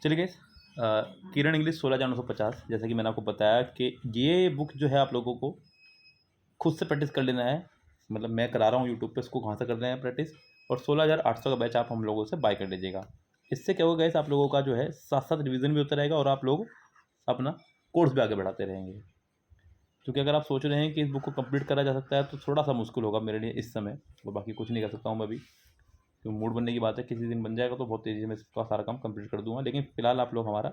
चलिए गाइस, किरण इंग्लिश 16,950, जैसा कि मैंने आपको बताया कि ये बुक जो है आप लोगों को खुद से प्रैक्टिस कर लेना है। मतलब मैं करा रहा हूँ यूट्यूब पे, उसको कहाँ से कर लेना है प्रैक्टिस। और 16,800 का बैच आप हम लोगों से बाय कर लीजिएगा। इससे क्या होगा गाइस, आप लोगों का जो है साथ साथ रिवीजन भी होता रहेगा और आप लोग अपना कोर्स भी आगे बढ़ाते रहेंगे। क्योंकि अगर आप सोच रहे हैं कि इस बुक को कंप्लीट करा जा सकता है तो थोड़ा सा मुश्किल होगा मेरे लिए इस समय, और बाकी कुछ नहीं कर सकता हूँ मैं भी। तो मूड बनने की बात है, किसी दिन बन जाएगा तो बहुत तेज़ी से मैं इसका सारा काम कंप्लीट कर दूंगा। लेकिन फिलहाल आप लोग हमारा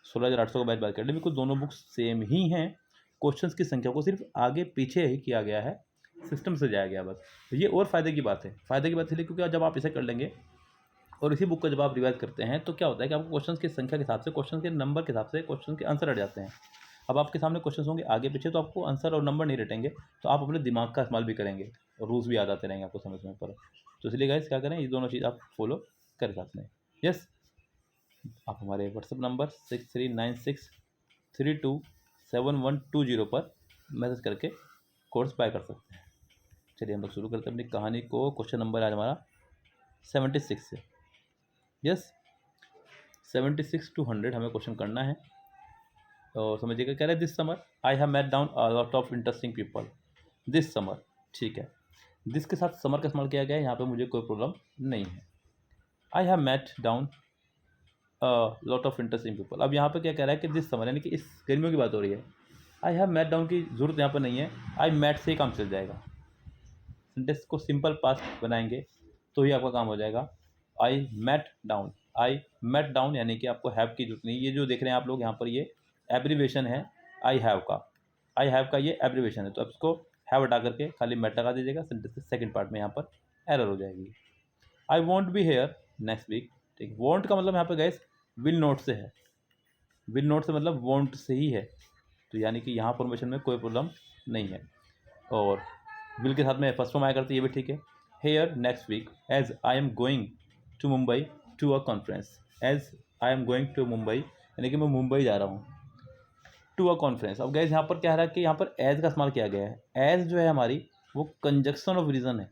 16,800 का बैच बात कर लें। बिल्कुल दोनों बुक्स सेम ही हैं, क्वेश्चंस की संख्या को सिर्फ आगे पीछे ही किया गया है, सिस्टम से जाया गया बस। तो ये और फ़ायदे की बात है। फ़ायदे की बात इसलिए क्योंकि जब आप इसे कर लेंगे और इसी बुक को जब आप रिवाइज करते हैं तो क्या होता है कि आपको क्वेश्चंस की संख्या के हिसाब से, क्वेश्चन के नंबर के हिसाब से क्वेश्चन के आंसर हट जाते हैं। अब आपके सामने क्वेश्चन होंगे आगे पीछे तो आपको आंसर और नंबर नहीं रटेंगे, तो आप अपने दिमाग का इस्तेमाल भी करेंगे और रूल्स भी याद आते रहेंगे आपको समय समय पर। तो इसलिए गाइस क्या करें, ये दोनों चीज़ आप फॉलो करें साथ में। यस, आप हमारे व्हाट्सअप नंबर 6396327120 पर मैसेज करके कोर्स बाय कर सकते हैं। चलिए हम लोग शुरू करते हैं अपनी कहानी को। क्वेश्चन नंबर आज हमारा 76 से। यस, 76 to 100 हमें क्वेश्चन करना है। तो समझिएगा, कह रहे हैं this summer I have met down a lot of interesting people. This summer, ठीक है, दिस के साथ समर का इस्तेमाल किया गया है, यहाँ पे मुझे कोई प्रॉब्लम नहीं है। I have met down lot of interesting people. अब यहाँ पे क्या कह रहा है कि दिस समर, यानी कि इस गर्मियों की बात हो रही है। आई हैव मेट डाउन की जरूरत यहाँ पर नहीं है, आई मेट से ही काम चल जाएगा। सेंटेंस को सिंपल पास्ट बनाएंगे तो ही आपका काम हो जाएगा। I met down, I met down यानी कि आपको हैव की जरूरत नहीं। ये जो देख रहे हैं आप लोग यहाँ पर, ये एब्रीवेशन है आई हैव का। आई हैव का ये एब्रीवेशन है, तो आप इसको हैव हटा करके खाली मेट लगा दीजिएगा। सेंटेंस के सेकंड पार्ट में यहाँ पर एरर हो जाएगी। I won't be here next week. ठीक, वॉन्ट का मतलब यहाँ पे गैस विल नोट से है। विल नोट से मतलब वॉन्ट से ही है, तो यानी कि यहाँ फॉर्मेशन में कोई प्रॉब्लम नहीं है। और विल के साथ में फर्स्ट फॉर्म आया करती है, ये भी ठीक है। Here next week as I am going to Mumbai to a conference. As I am going to Mumbai यानी कि मैं मुंबई जा रहा हूँ टू अ कॉन्फ्रेंस। अब गैस यहाँ पर क्या है कि यहाँ पर एज का इस्तेमाल किया गया है। एज जो है हमारी वो कंजक्शन ऑफ रीज़न है,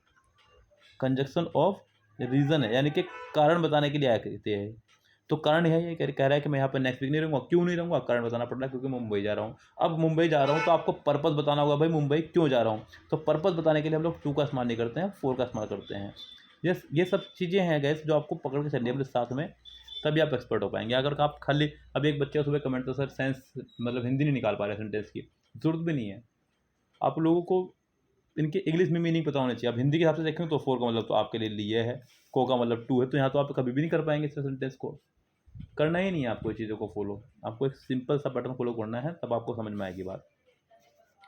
कंजक्शन ऑफ रीज़न है, यानी कि कारण बताने के लिए आया करते हैं। तो कारण है ये कह रहा है कि मैं यहाँ पर नेक्स्ट वीक नहीं रहूँगा। क्यों नहीं रहूँगा, कारण बताना पड़ रहा है क्योंकि मैं मुंबई जा रहा हूँ। अब मुंबई जा रहा हूँ तो आपको पर्पज़ बताना होगा, भाई मुंबई क्यों जा रहा हूँ। तो पर्पज़ बताने के लिए हम लोग टू का इस्तेमाल नहीं करते हैं, फोर का इस्तेमाल करते हैं। ये सब चीज़ें हैं गैस जो आपको पकड़ के चलिए अपने साथ में, तभी आप एक्सपर्ट हो पाएंगे। अगर आप खाली, अब एक बच्चा सुबह कमेंट तो सर सेंस मतलब हिंदी नहीं निकाल पा रहे सेंटेंस की, जरूरत भी नहीं है। आप लोगों को इनके इंग्लिश में मीनिंग पता होना चाहिए। अब हिंदी के हिसाब से देखें तो फोर का मतलब तो आपके लिए लिए है, को का मतलब टू है, तो यहाँ तो आप कभी भी नहीं कर पाएंगे इस सेंटेंस को। करना ही नहीं है आपको, ये चीज़ों को फॉलो। आपको एक सिंपल सा पैटर्न फॉलो करना है, तब आपको समझ में आएगी बात।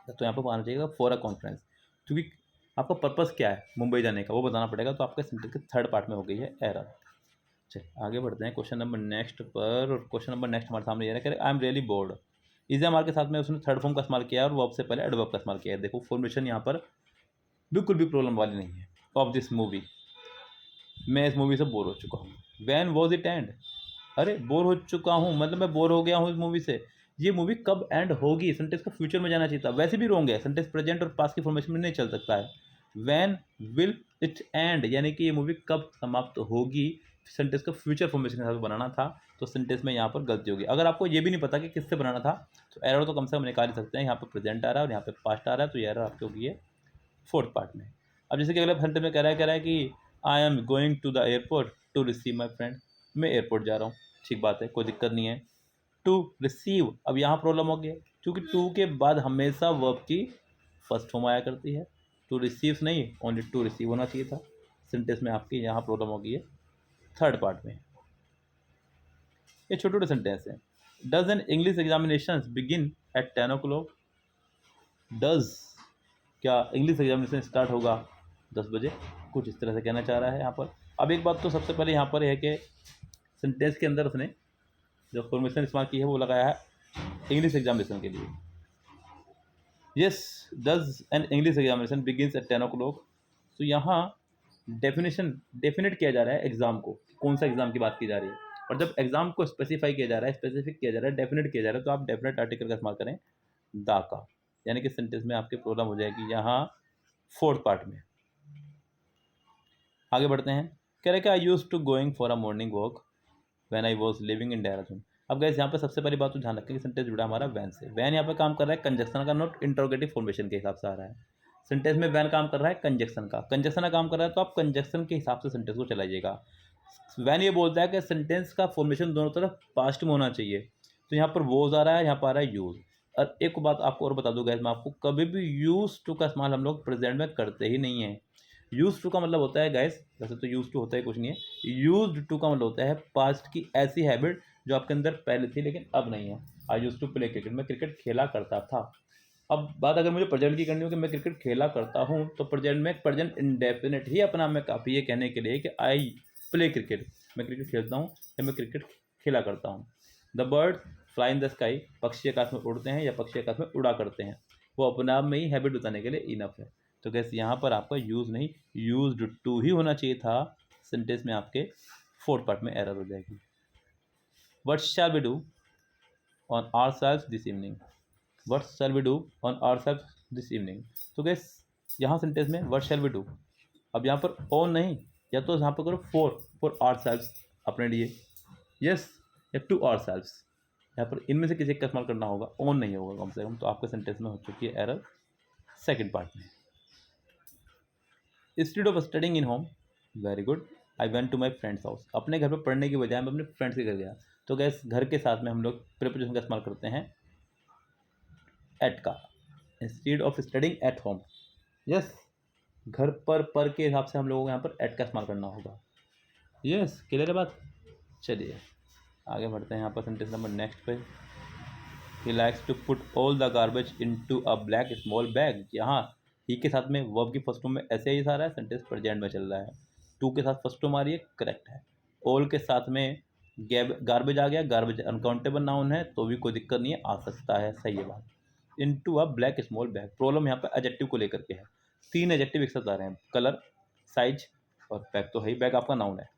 तो यहाँ पर आना चाहिए फॉर अ कॉन्फ्रेंस, क्योंकि आपका पर्पज़ क्या है मुंबई जाने का वो बताना पड़ेगा। तो आपके सेंटेंस के थर्ड पार्ट में हो गई है एरर। चलिए आगे बढ़ते हैं क्वेश्चन नंबर नेक्स्ट पर। और क्वेश्चन नंबर नेक्स्ट हमारे सामने ये है कि I am really bored. Is am are के साथ में उसने थर्ड फॉर्म का इस्तेमाल किया है और वर्ब से पहले एडवर्ब का इस्तेमाल किया है। देखो फॉर्मेशन यहाँ पर बिल्कुल भी प्रॉब्लम वाली नहीं है। ऑफ दिस मूवी, मैं इस मूवी से बोर हो चुका हूँ। वैन वॉज इट एंड, अरे बोर हो चुका हूँ मतलब मैं बोर हो गया हूँ इस मूवी से। ये मूवी कब एंड होगी, सेंटेंस का फ्यूचर में जाना चाहिए था। वैसे भी रोंग है, सेंटेंस प्रेजेंट और पास्ट की फॉर्मेशन में नहीं चल सकता है। वैन विल इट एंड यानी कि ये मूवी कब समाप्त होगी, सेंटेंस का फ्यूचर फॉर्मेशन के साथ बनाना था, तो सेंटेंस में यहाँ पर गलती होगी। अगर आपको ये भी नहीं पता कि किससे बनाना था तो एरर तो कम से कम निकाल ही सकते हैं। यहाँ पर प्रेजेंट आ रहा है और यहाँ पे पास्ट आ रहा है, तो ये एरर आपकी होगी है फोर्थ पार्ट में। अब जैसे कि अगले सेंटेंस में कह रहा है कि I am going to the airport to receive my friend. मैं एयरपोर्ट जा रहा हूँ, ठीक बात है, कोई दिक्कत नहीं है। टू रिसीव, अब यहाँ प्रॉब्लम हो गया क्योंकि टू के बाद हमेशा वर्ब की फर्स्ट फॉर्म आया करती है। टू रिसीव नहीं, ओनली टू रिसीव होना चाहिए था। सेंटेंस में आपकी यहाँ प्रॉब्लम हो गई है थर्ड पार्ट में। ये छोटे छोटे सेंटेंस हैं। Does an English examination begin eight 10 o'clock। Does, क्या इंग्लिश एग्जामिनेशन स्टार्ट होगा 10 बजे, कुछ इस तरह से कहना चाह रहा है यहाँ पर। अब एक बात तो सबसे पहले यहाँ पर है कि सेंटेंस के अंदर उसने जो फॉर्मेशन इस्तेमाल की है वो लगाया है इंग्लिश एग्जामिनेशन के लिए। Yes, does an English examination begins at 10 o'clock। तो यहाँ डेफिनेट किया जा रहा है एग्जाम को, कौन सा एग्जाम की बात की जा रही है। और जब एग्जाम को स्पेसिफाई किया जा रहा है, स्पेसिफिक किया जा रहा है, डेफिनेट किया जा रहा है, तो आप डेफिनेट आर्टिकल का इस्तेमाल करें दा का, यानी कि सेंटेंस में आपकी प्रॉब्लम हो जाएगी यहाँ फोर्थ पार्ट में। आगे बढ़ते हैं, कह रहे कि I used to going for a morning walk. When I was living in Dehradun. अब गैस यहाँ पे सबसे पहली बात तो ध्यान रखें कि सेंटेंस जुड़ा हमारा वैन से। वैन यहाँ पे काम कर रहा है कंजक्शन का, नोट इंटरोगेटिव फॉर्मेशन के हिसाब से आ रहा है। सेंटेंस में वैन काम कर रहा है कंजक्शन का, कंजक्शन का काम कर रहा है तो आप कंजक्शन के हिसाब से सेंटेंस को चलाइएगा। वैन ये बोलता है कि सेंटेंस का फॉर्मेशन दोनों तरफ पास्ट में होना चाहिए, तो यहाँ पर वोज आ रहा है, यहाँ पर आ रहा है यूज। और एक बात आपको और बता दूँ गैस, मैं आपको कभी भी यूज टू का इस्तेमाल हम लोग प्रेजेंट में करते ही नहीं है। यूज टू का मतलब होता है गैस, वैसे तो यूज टू होता है कुछ नहीं है, यूज टू का मतलब होता है पास्ट की ऐसी हैबिट जो आपके अंदर पहले थी लेकिन अब नहीं है। आई यूज टू प्ले क्रिकेट, मैं क्रिकेट खेला करता था। अब बात अगर मुझे प्रेजेंट की करनी हो कि मैं क्रिकेट खेला करता हूँ, तो प्रेजेंट में प्रेजेंट इंडेफिनिट ही अपना में काफ़ी है कहने के लिए कि आई प्ले क्रिकेट, मैं क्रिकेट खेलता हूँ या मैं क्रिकेट खेला करता हूँ। The bird fly in the sky, पक्षी आकाश में उड़ते हैं या पक्षी आकाश में उड़ा करते हैं, वो अपने आप में ही हैबिट बताने के लिए इनफ है। तो कैसे यहाँ पर आपका यूज़ नहीं, यूज्ड टू ही होना चाहिए था। सेंटेंस में आपके फोर्थ पार्ट में एरर हो जाएगी। What shall we do on ourselves this evening, what shall we do on ourselves this evening. तो गैस यहाँ सेंटेंस में व्हाट शैल वी डू, अब यहाँ पर ऑन नहीं, या तो यहाँ पर करो फॉर आवरसेल्व्स अपने लिए, यस, या टू आवरसेल्व्स, यहाँ पर इनमें से किसी का इस्तेमाल करना होगा, ऑन नहीं होगा कम से कम। तो आपके सेंटेंस में हो चुकी है एरर सेकंड पार्ट में। Instead of studying in home, very good, I went to my friend's house, अपने घर पर पढ़ने की बजाय मैं अपने फ्रेंड्स के घर गया। तो गैस घर के साथ में हम लोग प्रीपोजिशन का इस्तेमाल करते हैं एट का, instead of studying at home, yes, घर पर के हिसाब से हम लोगों को यहाँ पर एट का इस्तेमाल करना होगा। यस, क्लियर है बात। चलिए आगे बढ़ते हैं यहाँ पर सेंटेंस नंबर नेक्स्ट पे। He likes to put all the garbage into a black small bag. यहाँ ही के साथ में वर्ब की फर्स्ट फॉर्म में ऐसे ही सारा है, सेंटेंस प्रेजेंट में चल रहा है। टू के साथ फर्स्ट फॉर्म आ रही है, करेक्ट है। ऑल के साथ में गार्बेज आ गया, गार्बेज अनकाउंटेबल नाउन है तो भी कोई दिक्कत नहीं है, आ सकता है, सही है बात। Into a black small bag, problem यहाँ पर एडजेक्टिव को लेकर के है। तीन एडजेक्टिव एक साथ आ रहे हैं, कलर, साइज और बैग तो है ही, बैग आपका नाउन है,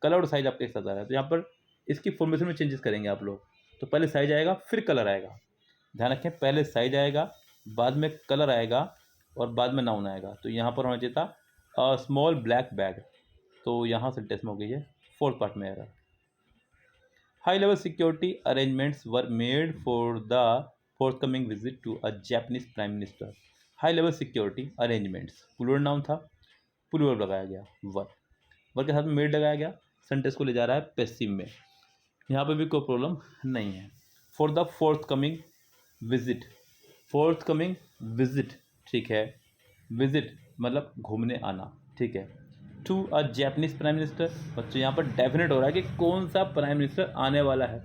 कलर और साइज आपके एक साथ आ रहा है। तो यहाँ पर इसकी फॉर्मेशन में चेंजेस करेंगे आप लोग। तो पहले साइज आएगा फिर कलर आएगा, ध्यान रखें, पहले साइज आएगा बाद में कलर आएगा और बाद में नाउन आएगा। तो यहाँ पर होना चाहिए था स्मॉल ब्लैक बैग, तो यहाँ सेंटेंस में हो गई है फोर्थ पार्ट में error. High level security arrangements were made for the forthcoming visit to a Japanese prime minister. High level security arrangements plural noun था, प्लूरल लगाया गया, वर के साथ में मेड लगाया गया, सेंटेंस को ले जा रहा है पैसिव में, यहाँ पे भी कोई प्रॉब्लम नहीं है। For the fourth coming visit, fourth coming visit, ठीक है, विजिट मतलब घूमने आना, ठीक है, to a Japanese prime minister. बच्चों यहाँ पर डेफिनेट हो रहा है कि कौन सा प्राइम मिनिस्टर आने वाला है।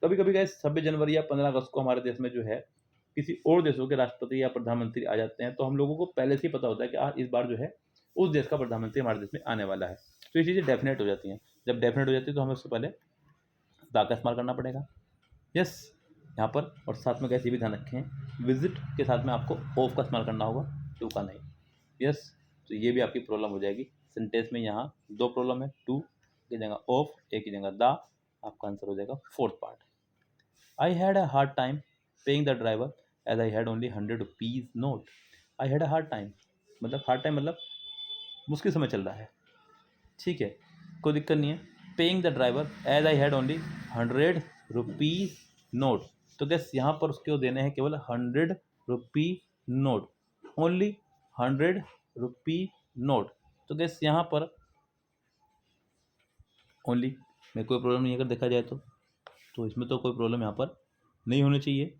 कभी कभी गाइस 26 जनवरी या 15 अगस्त को हमारे देश में जो है किसी और देशों के राष्ट्रपति या प्रधानमंत्री आ जाते हैं, तो हम लोगों को पहले से ही पता होता है कि इस बार जो है उस देश का प्रधानमंत्री हमारे देश में आने वाला है। तो ये चीज़ें डेफिनेट हो जाती हैं। जब डेफिनेट हो जाती है तो हमें उससे पहले दा का इस्तेमाल करना पड़ेगा, यस, यहाँ पर। और साथ में कैसे भी ध्यान रखें, विजिट के साथ में आपको ऑफ का इस्तेमाल करना होगा, टू का नहीं, यस। तो ये भी आपकी प्रॉब्लम हो जाएगी सेंटेंस में। यहाँ दो प्रॉब्लम है, टू की जगह ऑफ, एक की जगह दा, आपका आंसर हो जाएगा fourth part. I had a hard time paying the driver as I had only 100 rupees note. I had a hard time मतलब, हार्ड टाइम मतलब मुश्किल समय चल रहा है, ठीक है, कोई दिक्कत नहीं है। Paying the driver as I had only 100 rupees note, तो गैस यहाँ पर उसको देने हैं केवल 100 rupee note, only 100 rupee note. तो गैस यहाँ पर ओनली में कोई प्रॉब्लम नहीं, अगर देखा जाए तो इसमें तो कोई प्रॉब्लम यहाँ पर नहीं होनी चाहिए।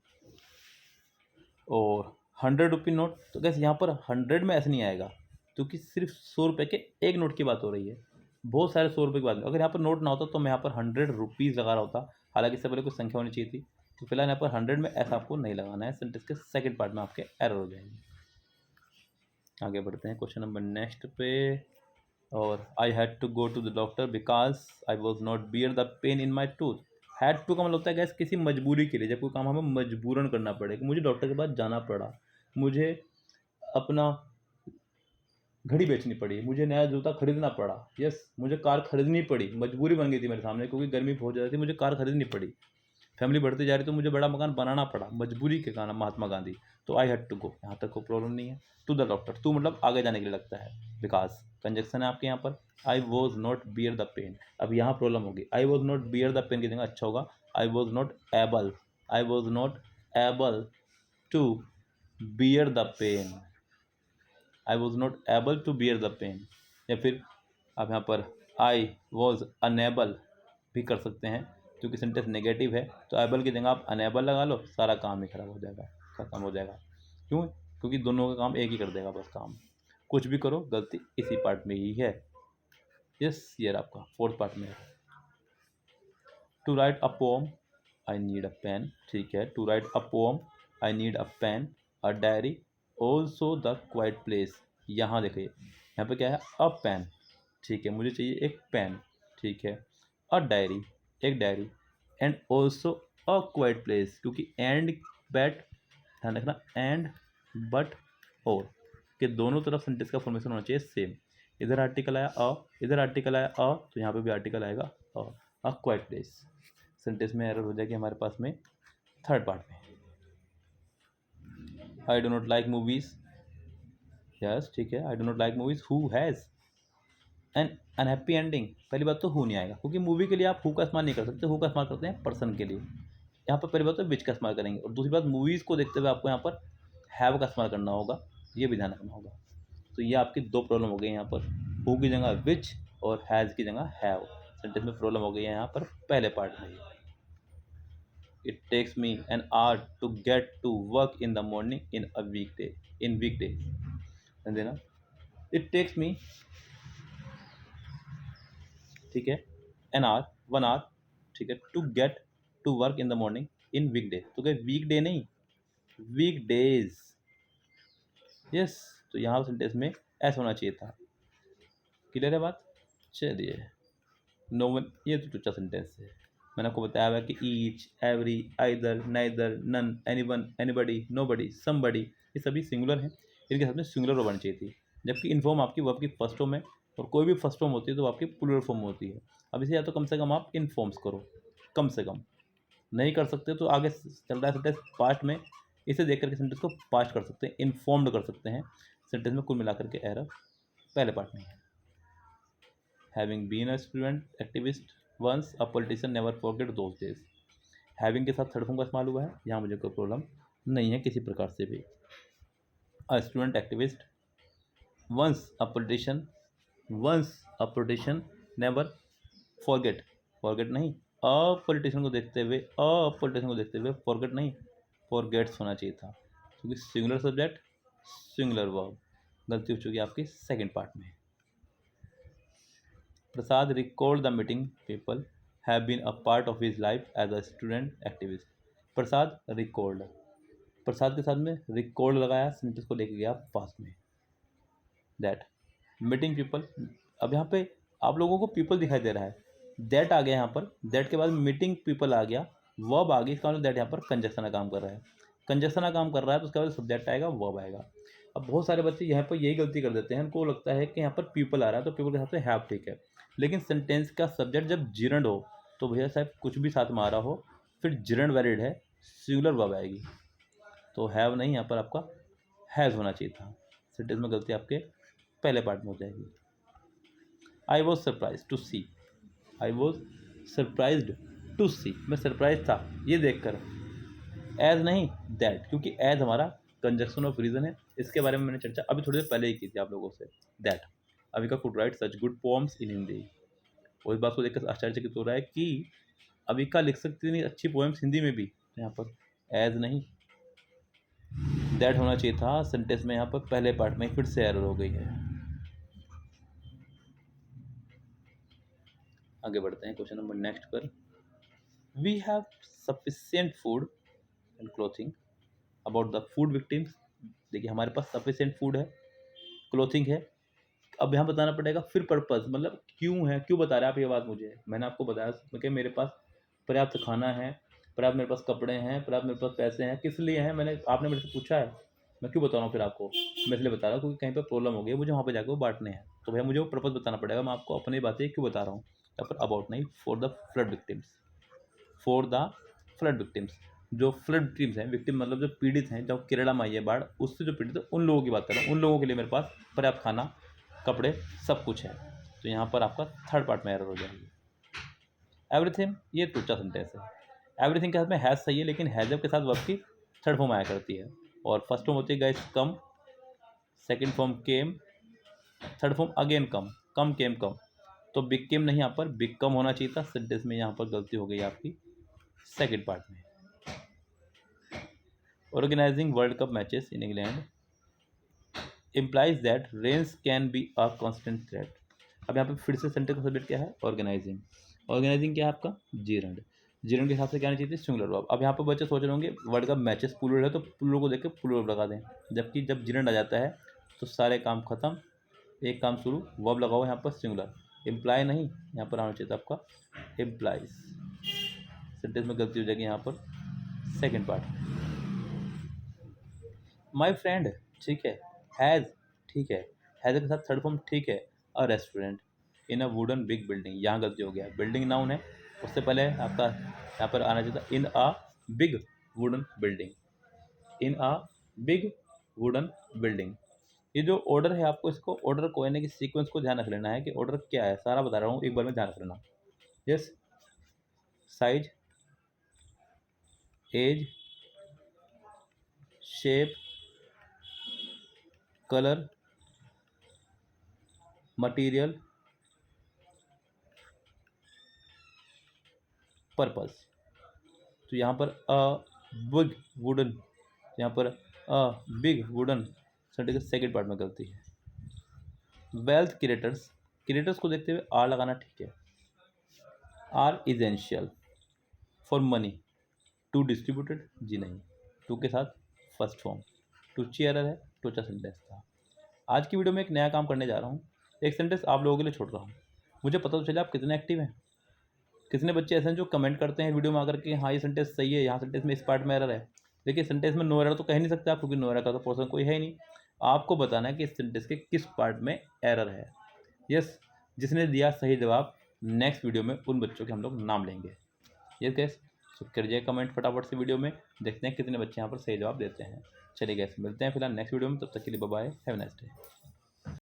और 100 रुपी नोट, तो गैस यहाँ पर 100 में ऐसे नहीं आएगा क्योंकि सिर्फ 100 रुपये के एक नोट की बात हो रही है, बहुत सारे 100 रुपये की बात। अगर यहाँ पर नोट ना होता तो मैं यहाँ पर 100 रुपीज़ लगा रहा होता, हालांकि इससे पहले कुछ संख्या होनी चाहिए थी। तो फिलहाल यहाँ पर 100 में ऐसा आपको नहीं लगाना है, सेंटेंस के सेकंड पार्ट में आपके एरर हो जाएंगे। आगे बढ़ते हैं क्वेश्चन नंबर नेक्स्ट पे। और I had to go to the doctor because I was not bear the pain in my tooth. Had to का मतलब होता है गैस किसी मजबूरी के लिए, जब कोई काम हमें मजबूरन करना पड़े, कि मुझे डॉक्टर के पास जाना पड़ा, मुझे अपना घड़ी बेचनी पड़ी, मुझे नया जूता खरीदना पड़ा, यस, मुझे कार खरीदनी पड़ी, मजबूरी बन गई थी मेरे सामने क्योंकि गर्मी बहुत ज़्यादा थी, मुझे कार खरीदनी पड़ी। फैमिली बढ़ती जा रही तो मुझे बड़ा मकान बनाना पड़ा मजबूरी के कारण, महात्मा गांधी। तो आई हैड टू गो, यहाँ तक कोई प्रॉब्लम नहीं है। टू द डॉक्टर, टू मतलब आगे जाने के लिए लगता है, बिकॉज कंजक्शन है आपके यहाँ पर। I was not bear the pain, अब यहाँ प्रॉब्लम होगी। I was not bear the pain की जगह अच्छा होगा I was not able, I was not able to bear the pain, I was not able to bear the pain. या फिर आप यहाँ पर आई वॉज अनेबल भी कर सकते हैं, क्योंकि सेंटेंस नेगेटिव है तो एबल की जगह आप अनेबल लगा लो, सारा काम ही खराब हो जाएगा, ख़त्म हो जाएगा। क्यों? क्योंकि दोनों का काम एक ही कर देगा बस काम। कुछ भी करो गलती इसी पार्ट में ही है। यस, ये आपका फोर्थ पार्ट में है। To write a poem I need a pen, ठीक है। To write a poem I need a pen, a diary, also the quiet place. यहाँ देखिए यहाँ पे क्या है, अ पेन, ठीक है, मुझे चाहिए एक पेन, ठीक है। अ डायरी, एक diary, and also a quite place, क्योंकि एंड बट ध्यान रखना, एंड बट और के दोनों तरफ सेंटेंस का फॉर्मेशन होना चाहिए सेम। इधर आर्टिकल आया अ, इधर आर्टिकल आया अ, तो यहाँ पे भी आर्टिकल आएगा अ क्वाइट प्लेस। सेंटेंस में एरर हो जाएगी हमारे पास में थर्ड पार्ट में। I do not like movies, yes, ठीक है। I do not like movies, who has an unhappy ending. पहली बात तो हु नहीं आएगा, क्योंकि मूवी के लिए आप हु का इस्तेमाल नहीं कर सकते, हु का इस्तेमाल करते हैं पर्सन के लिए। यहाँ पर पहली बात तो विच का इस्तेमाल करेंगे, और दूसरी बात मूवीज़ को देखते हुए आपको यहाँ पर हैव का इस्तेमाल करना होगा, ये भी ध्यान रखना होगा। तो ये आपकी दो प्रॉब्लम हो गई यहाँ पर, हु की जगह विच और हैज़ की जगह हैव। सेंटेंस में प्रॉब्लम हो गई है यहाँ पर पहले पार्ट में। It takes me an hour to get to work in the morning in a weekday, in weekday देना। इट टेक्स मी, ठीक है, एन आवर, 1 आवर, ठीक है, to get to work in the morning in weekday. तो क्या वीकडे नहीं, weekdays. Yes, तो यहाँ सेंटेंस में ऐसा होना चाहिए था। क्लियर है बात? चलिए, नो वन, ये तो टूचा सेंटेंस है। मैंने आपको बताया हुआ कि each, every, either, neither, none, anyone, anybody, nobody, somebody, ये सभी सिंगुलर हैं, इनके साथ में सिंगुलर वर्ब बननी चाहिए थी। जबकि इनफॉर्म आपकी वर्ब की फर्स्ट फॉर्म है, और कोई भी फर्स्ट फॉर्म होती है तो आपकी प्लूरल फॉर्म होती है। अब इसे या तो कम से कम आप इनफॉर्म्स करो, कम से कम। नहीं कर सकते तो आगे चल रहा है सेंटेंस पास्ट में, इसे देख करके सेंटेंस को पास्ट कर सकते हैं, इन्फॉर्म्ड कर सकते हैं। सेंटेंस में कुल मिलाकर के एरर पहले पार्ट में है। Having been a student activist once a politician never forget those days. Having के साथ थर्ड फॉर्म का इस्तेमाल हुआ है, यहाँ मुझे कोई प्रॉब्लम नहीं है किसी प्रकार से भी। A student activist once a politician, once a politician never forget, forget नहीं, अ पॉलिटिशियन को देखते हुए, अ पॉलिटिशियन को देखते हुए फॉरगेट नहीं, फॉरगेट्स होना चाहिए था, क्योंकि सिंगुलर सब्जेक्ट सिंगुलर वर्ब। गलती हो चुकी है आपकी सेकंड पार्ट में। Prasad recalled the meeting people have been a part of his life as a student activist. Prasad recalled, Prasad के साथ में रिकॉल्ड लगाया, सेंटेंस को लेके गया पास में। दैट मीटिंग पीपल, अब यहाँ पे आप लोगों को पीपल दिखाई दे रहा है, दैट आ गया यहाँ पर, दैट के बाद मीटिंग पीपल आ गया, वर्ब आ गई, इसका मतलब दैट यहाँ पर कंजक्शन का काम कर रहा है। कंजक्शन का काम कर रहा है तो उसके बाद सब्जेक्ट आएगा, वर्ब आएगा। अब बहुत सारे बच्चे यहाँ पर यही गलती कर देते हैं, उनको लगता है कि यहाँ पर पीपल आ रहा है तो पीपल के साथ में हैव, ठीक है, लेकिन सेंटेंस का सब्जेक्ट जब जिरंड हो तो भैया साहब कुछ भी साथ में आ रहा हो, फिर जिरंड वैलिड है, सिंगुलर वर्ब आएगी, तो हैव नहीं, यहाँ पर आपका हैज़ होना चाहिए था। सेंटेंस में गलती आपके पहले पार्ट में हो जाएगी। I was surprise to see, I was surprised to see, मैं सरप्राइज था ये देखकर, एज नहीं दैट, क्योंकि एज हमारा कंजक्शन ऑफ रीजन है। इसके बारे में मैंने चर्चा अभी थोड़ी देर पहले ही की थी आप लोगों से। That Avika could write such good poems in Hindi, और इस बात को देखकर आश्चर्यचकित हो रहा है कि अविका लिख सकती नहीं अच्छी पोएम्स हिंदी में भी, यहाँ पर एज नहीं दैट होना चाहिए था सेंटेंस में, यहाँ पर पहले पार्ट में फिर से एरर हो गई है। आगे बढ़ते हैं क्वेश्चन नंबर नेक्स्ट पर। We have sufficient food and clothing about the food victims. देखिए हमारे पास सफिशिएंट फूड है, क्लोथिंग है। अब यहाँ बताना पड़ेगा फिर पर्पस, मतलब क्यों है, क्यों बता रहे हैं आप ये बात मुझे। मैंने आपको बताया कि मेरे पास पर्याप्त खाना है, पर्याप्त मेरे पास कपड़े हैं, पर्याप्त मेरे पास पैसे हैं, किस लिए हैं, मैंने आपने मेरे से पूछा है, मैं क्यों बता रहा हूँ फिर आपको। मैं इसलिए बता रहा हूँ क्योंकि कहीं पर प्रॉब्लम हो गई, मुझे वहाँ पर जाकर वो बांटने हैं, तो भैया मुझे वो पर्पस बताना पड़ेगा। मैं आपको अपनी बातें क्यों बता रहा हूँ, यहाँ पर अबाउट नहीं, for the flood victims, for the flood victims, जो फ्लड विक्टिम्स हैं, विक्टिम मतलब जो पीड़ित हैं, जब केरला में आई है बाढ़, उससे जो पीड़ित है उन लोगों की बात कर रहा हूँ। उन लोगों के लिए मेरे पास पर्याप्त खाना, कपड़े, सब कुछ है। तो यहाँ पर आपका थर्ड पार्ट में एरर हो जाएगी। एवरीथिंग, ये टूचा सेंटेंस है। एवरीथिंग के साथ में हैज़ सही है, लेकिन हैज़ के साथ वर्ब की थर्ड फॉर्म आया करती है। और फर्स्ट फॉर्म होती है गाइस कम, सेकंड फॉर्म केम, थर्ड फॉर्म अगेन कम, कम केम कम। तो बिग केम नहीं, यहाँ पर बिग कम होना चाहिए था। सेंटेंस में यहाँ पर गलती हो गई आपकी सेकंड पार्ट में। Organising world cup matches in England implies that rains can be a constant threat। अब यहाँ पे फिर से सेंटेंस का सब्जेक्ट क्या है? ऑर्गेनाइजिंग। ऑर्गेनाइजिंग क्या है आपका? जीरंड। जीरंड के हिसाब से क्या आना चाहिए? Singular verb. अब यहाँ पर बच्चे सोच रहे होंगे वर्ल्ड कप मैचेस प्लूरल है तो प्लूरल को देख के प्लूरल लगा दें, जबकि जब जीरंड आ जाता है तो सारे काम खत्म, एक काम शुरू, वर्ब लगाओ यहाँ पर सिंगुलर। इम्प्लाई नहीं, यहाँ पर आना चाहिए था आपका इम्प्लाइज। सेंटेंस में गलती हो जाएगी यहाँ पर सेकेंड पार्ट। माई फ्रेंड, ठीक है। हैज़, ठीक है। हैज़ के साथ थर्ड फॉर्म ठीक है। A restaurant in a wooden big building, यहाँ गलती हो गया। बिल्डिंग नाउन है, उससे पहले आपका यहाँ पर आना चाहिए था in a big wooden building, in a big wooden building. ये जो ऑर्डर है आपको इसको ऑर्डर को यानी कि सीक्वेंस को ध्यान रख लेना है कि ऑर्डर क्या है, सारा बता रहा हूँ एक बार में ध्यान रख लेना। Yes, size, age, shape, colour, material, purpose. तो यहाँ पर अ बिग वुडन, यहाँ पर अ बिग वुडन सेंटेंस के सेकेंड पार्ट में गलती है। वेल्थ क्रिएटर्स, क्रिएटर्स को देखते हुए आर लगाना ठीक है। Are essential for money to distributed, जी नहीं, टू के साथ फर्स्ट फॉर्म। टूची एरर है, टूचा सेंटेंस था। आज की वीडियो में एक नया काम करने जा रहा हूँ, एक सेंटेंस आप लोगों के लिए छोड़ रहा हूँ। मुझे पता तो चले आप कितने एक्टिव हैं, कितने बच्चे ऐसे हैं जो कमेंट करते हैं वीडियो में आकर के हाँ ये सेंटेंस सही है, यहाँ सेंटेंस में इस पार्ट में एरर है। देखिए सेंटेंस में नो एरर तो कह नहीं सकते आप, क्योंकि नो एरर का तो पर्सन कोई है ही नहीं। आपको बताना है कि इस सेंटेंस के किस पार्ट में एरर है। यस, जिसने दिया सही जवाब नेक्स्ट वीडियो में उन बच्चों के हम लोग नाम लेंगे। यस गैस, तो करिए कमेंट फटाफट से वीडियो में, देखते हैं कितने बच्चे यहाँ पर सही जवाब देते हैं। चलिए गैस, मिलते हैं फिलहाल नेक्स्ट वीडियो में, तब तक के लिए bye bye, have a nice day.